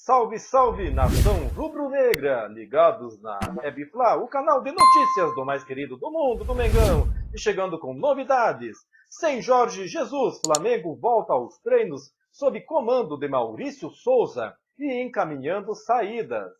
Salve, salve, nação rubro-negra, ligados na Ebfla, o canal de notícias do mais querido do mundo, do Mengão, e chegando com novidades. Sem Jorge Jesus, Flamengo volta aos treinos sob comando de Maurício Souza e encaminhando saídas.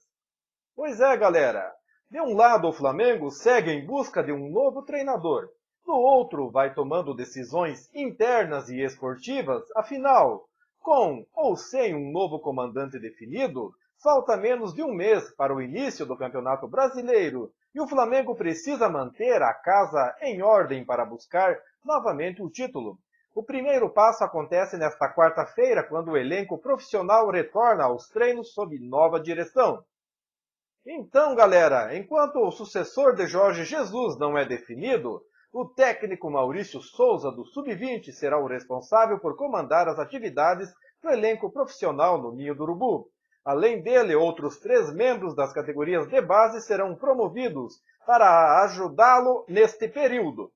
Pois é, galera, de um lado o Flamengo segue em busca de um novo treinador, do outro vai tomando decisões internas e esportivas, afinal, com ou sem um novo comandante definido, falta menos de um mês para o início do Campeonato Brasileiro e o Flamengo precisa manter a casa em ordem para buscar novamente o título. O primeiro passo acontece nesta quarta-feira, quando o elenco profissional retorna aos treinos sob nova direção. Então, galera, enquanto o sucessor de Jorge Jesus não é definido, o técnico Maurício Souza, do Sub-20, será o responsável por comandar as atividades do elenco profissional no Ninho do Urubu. Além dele, outros 3 membros das categorias de base serão promovidos para ajudá-lo neste período.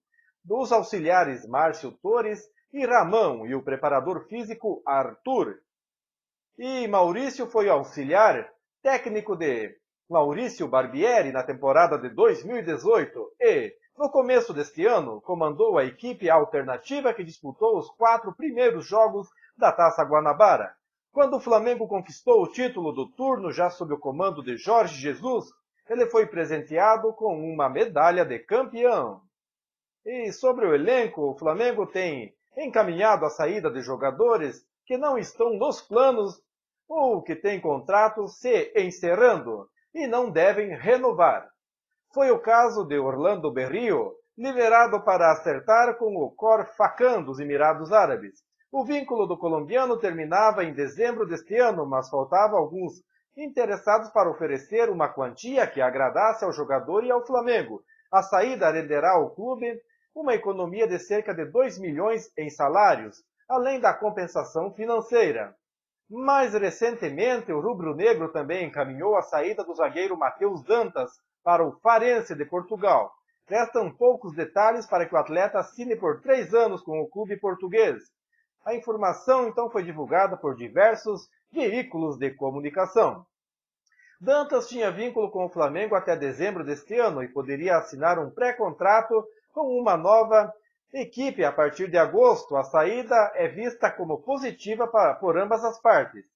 Dos auxiliares Márcio Torres e Ramão e o preparador físico Arthur. E Maurício foi auxiliar técnico de Maurício Barbieri na temporada de 2018 e, no começo deste ano, comandou a equipe alternativa que disputou os 4 primeiros jogos da Taça Guanabara. Quando o Flamengo conquistou o título do turno já sob o comando de Jorge Jesus, ele foi presenteado com uma medalha de campeão. E sobre o elenco, o Flamengo tem encaminhado a saída de jogadores que não estão nos planos ou que têm contratos se encerrando e não devem renovar. Foi o caso de Orlando Berrio, liberado para acertar com o Khor Fakkan dos Emirados Árabes. O vínculo do colombiano terminava em dezembro deste ano, mas faltava alguns interessados para oferecer uma quantia que agradasse ao jogador e ao Flamengo. A saída renderá ao clube uma economia de cerca de 2 milhões em salários, além da compensação financeira. Mais recentemente, o rubro-negro também encaminhou a saída do zagueiro Matheus Dantas para o Farense de Portugal. Restam poucos detalhes para que o atleta assine por 3 anos com o clube português. A informação então foi divulgada por diversos veículos de comunicação. Dantas tinha vínculo com o Flamengo até dezembro deste ano e poderia assinar um pré-contrato com uma nova equipe a partir de agosto. A saída é vista como positiva por ambas as partes.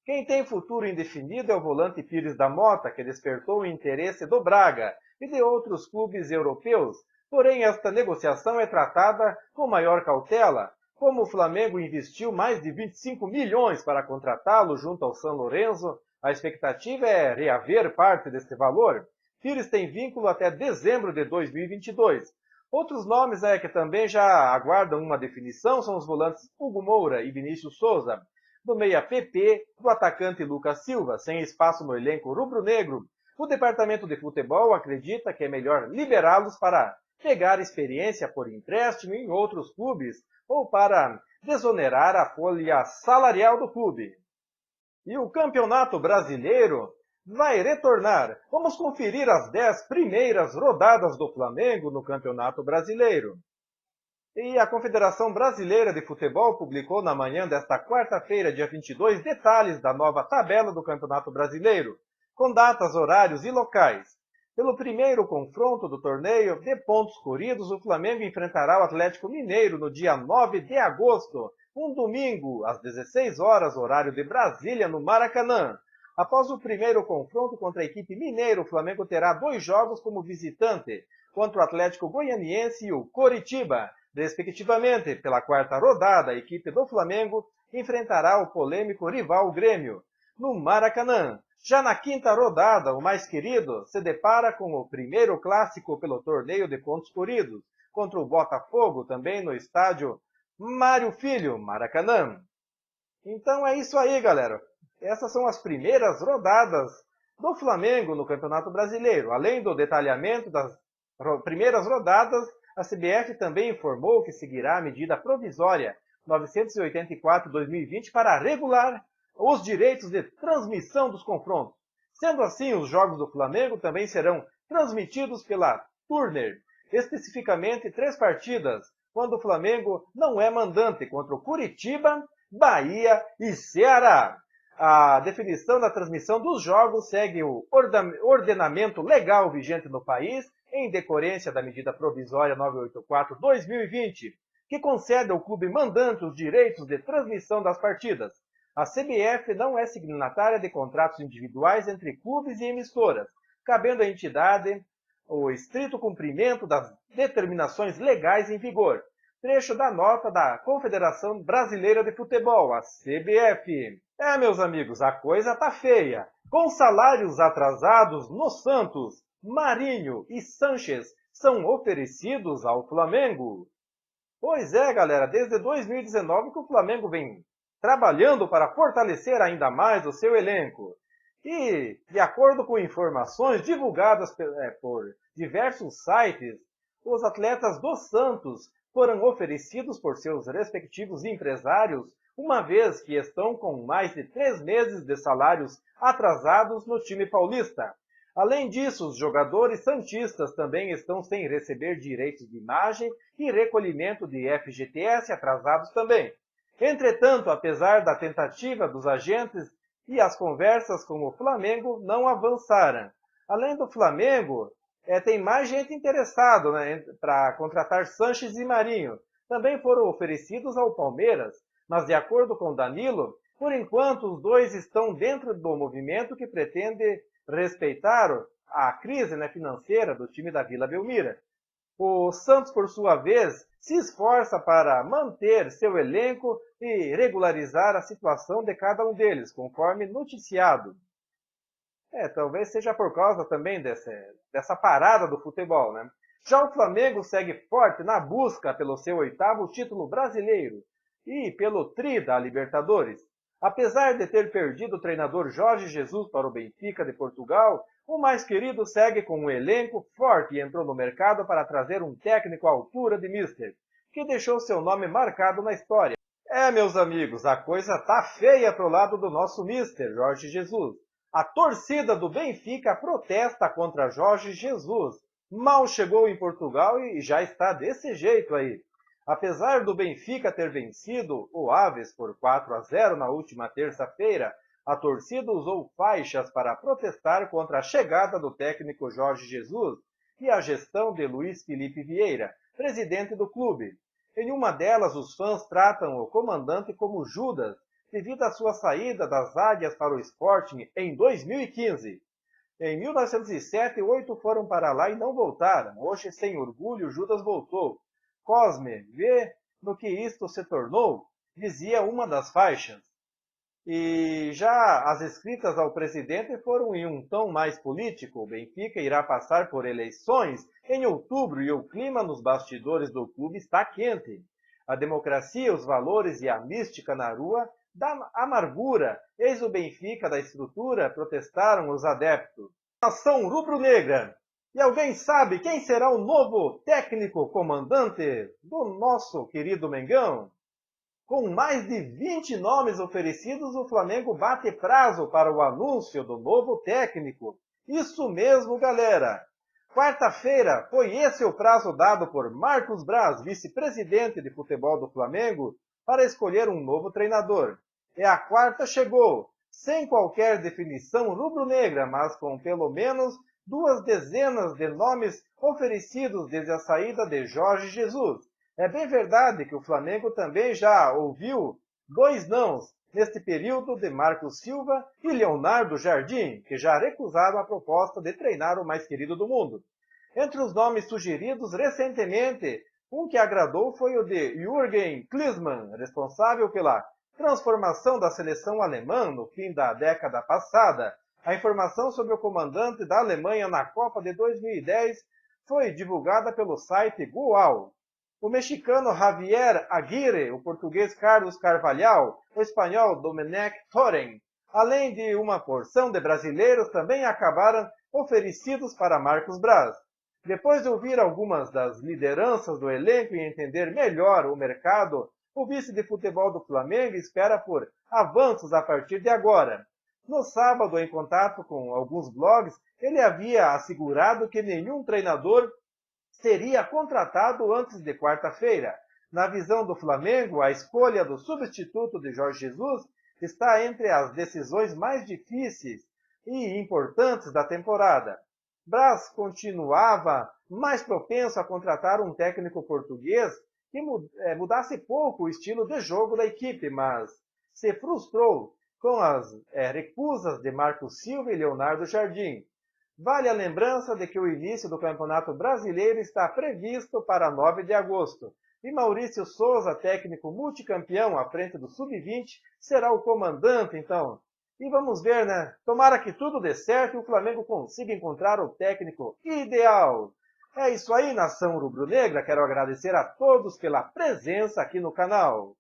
Quem tem futuro indefinido é o volante Pires da Mota, que despertou o interesse do Braga e de outros clubes europeus. Porém, esta negociação é tratada com maior cautela. Como o Flamengo investiu mais de 25 milhões para contratá-lo junto ao São Lourenço, a expectativa é reaver parte deste valor. Pires tem vínculo até dezembro de 2022. Outros nomes que também já aguardam uma definição são os volantes Hugo Moura e Vinícius Souza, do meia PP, do atacante Lucas Silva, sem espaço no elenco rubro-negro. O departamento de futebol acredita que é melhor liberá-los para pegar experiência por empréstimo em outros clubes ou para desonerar a folha salarial do clube. E o Campeonato Brasileiro vai retornar. Vamos conferir as 10 primeiras rodadas do Flamengo no Campeonato Brasileiro. E a Confederação Brasileira de Futebol publicou na manhã desta quarta-feira, dia 22, detalhes da nova tabela do Campeonato Brasileiro, com datas, horários e locais. Pelo primeiro confronto do torneio de pontos corridos, o Flamengo enfrentará o Atlético Mineiro no dia 9 de agosto, um domingo, às 16 horas, horário de Brasília, no Maracanã. Após o primeiro confronto contra a equipe mineira, o Flamengo terá 2 jogos como visitante, contra o Atlético Goianiense e o Coritiba. Respectivamente, pela quarta rodada, a equipe do Flamengo enfrentará o polêmico rival Grêmio, no Maracanã. Já na quinta rodada, o mais querido se depara com o primeiro clássico pelo torneio de pontos corridos, contra o Botafogo, também no estádio Mário Filho, Maracanã. Então é isso aí, galera. Essas são as primeiras rodadas do Flamengo no Campeonato Brasileiro. Além do detalhamento das primeiras rodadas, a CBF também informou que seguirá a medida provisória 984/2020 para regular os direitos de transmissão dos confrontos. Sendo assim, os jogos do Flamengo também serão transmitidos pela Turner, especificamente 3 partidas, quando o Flamengo não é mandante, contra o Coritiba, Bahia e Ceará. A definição da transmissão dos jogos segue o ordenamento legal vigente no país, em decorrência da medida provisória 984/2020, que concede ao clube mandante os direitos de transmissão das partidas. A CBF não é signatária de contratos individuais entre clubes e emissoras, cabendo à entidade o estrito cumprimento das determinações legais em vigor. Trecho da nota da Confederação Brasileira de Futebol, a CBF. Meus amigos, a coisa tá feia. Com salários atrasados no Santos, Marinho e Sanches são oferecidos ao Flamengo. Pois é, galera, desde 2019 que o Flamengo vem trabalhando para fortalecer ainda mais o seu elenco. E, de acordo com informações divulgadas por diversos sites, os atletas do Santos foram oferecidos por seus respectivos empresários, uma vez que estão com mais de 3 meses de salários atrasados no time paulista. Além disso, os jogadores santistas também estão sem receber direitos de imagem e recolhimento de FGTS atrasados também. Entretanto, apesar da tentativa dos agentes e as conversas com o Flamengo não avançaram. Além do Flamengo, tem mais gente interessada, né, para contratar Sanches e Marinho. Também foram oferecidos ao Palmeiras, mas de acordo com Danilo, por enquanto os dois estão dentro do movimento que pretende respeitar a crise, né, financeira do time da Vila Belmiro. O Santos, por sua vez, se esforça para manter seu elenco e regularizar a situação de cada um deles, conforme noticiado. Talvez seja por causa também dessa parada do futebol, né? Já o Flamengo segue forte na busca pelo seu 8º título brasileiro e pelo tri da Libertadores. Apesar de ter perdido o treinador Jorge Jesus para o Benfica de Portugal, o mais querido segue com um elenco forte e entrou no mercado para trazer um técnico à altura de Mister, que deixou seu nome marcado na história. Meus amigos, a coisa tá feia pro lado do nosso Mister, Jorge Jesus. A torcida do Benfica protesta contra Jorge Jesus. Mal chegou em Portugal e já está desse jeito aí. Apesar do Benfica ter vencido o Aves por 4-0 na última terça-feira, a torcida usou faixas para protestar contra a chegada do técnico Jorge Jesus e a gestão de Luiz Felipe Vieira, presidente do clube. Em uma delas, os fãs tratam o comandante como Judas, devido à sua saída das Águias para o Sporting em 2015. Em 1907, 8 foram para lá e não voltaram. Hoje, sem orgulho, Judas voltou. Cosme, vê no que isto se tornou, dizia uma das faixas. E já as escritas ao presidente foram em um tom mais político. O Benfica irá passar por eleições em outubro e o clima nos bastidores do clube está quente. A democracia, os valores e a mística na rua da amargura. Eis o Benfica da estrutura, protestaram os adeptos. Nação rubro-negra. E alguém sabe quem será o novo técnico comandante do nosso querido Mengão? Com mais de 20 nomes oferecidos, o Flamengo bate prazo para o anúncio do novo técnico. Isso mesmo, galera! Quarta-feira foi esse o prazo dado por Marcos Braz, vice-presidente de futebol do Flamengo, para escolher um novo treinador. E a quarta chegou, sem qualquer definição rubro-negra, mas com pelo menos 2 dezenas de nomes oferecidos desde a saída de Jorge Jesus. É bem verdade que o Flamengo também já ouviu 2 nãos neste período de Marcos Silva e Leonardo Jardim, que já recusaram a proposta de treinar o mais querido do mundo. Entre os nomes sugeridos recentemente, um que agradou foi o de Jürgen Klinsmann, responsável pela transformação da seleção alemã no fim da década passada. A informação sobre o comandante da Alemanha na Copa de 2010 foi divulgada pelo site Goal. O mexicano Javier Aguirre, o português Carlos Carvalhal, o espanhol Domenech Torren, além de uma porção de brasileiros também acabaram oferecidos para Marcos Braz. Depois de ouvir algumas das lideranças do elenco e entender melhor o mercado, o vice de futebol do Flamengo espera por avanços a partir de agora. No sábado, em contato com alguns blogs, ele havia assegurado que nenhum treinador seria contratado antes de quarta-feira. Na visão do Flamengo, a escolha do substituto de Jorge Jesus está entre as decisões mais difíceis e importantes da temporada. Braz continuava mais propenso a contratar um técnico português que mudasse pouco o estilo de jogo da equipe, mas se frustrou com as recusas de Marco Silva e Leonardo Jardim. Vale a lembrança de que o início do Campeonato Brasileiro está previsto para 9 de agosto, e Maurício Souza, técnico multicampeão à frente do Sub-20, será o comandante, então. E vamos ver, né? Tomara que tudo dê certo e o Flamengo consiga encontrar o técnico ideal. É isso aí, nação rubro-negra. Quero agradecer a todos pela presença aqui no canal.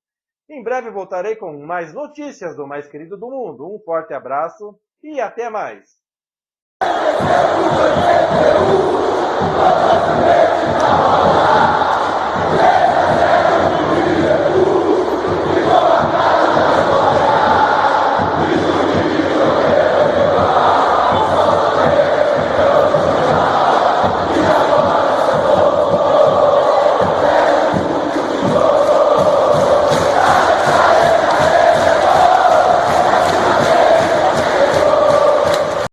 Em breve voltarei com mais notícias do mais querido do mundo. Um forte abraço e até mais.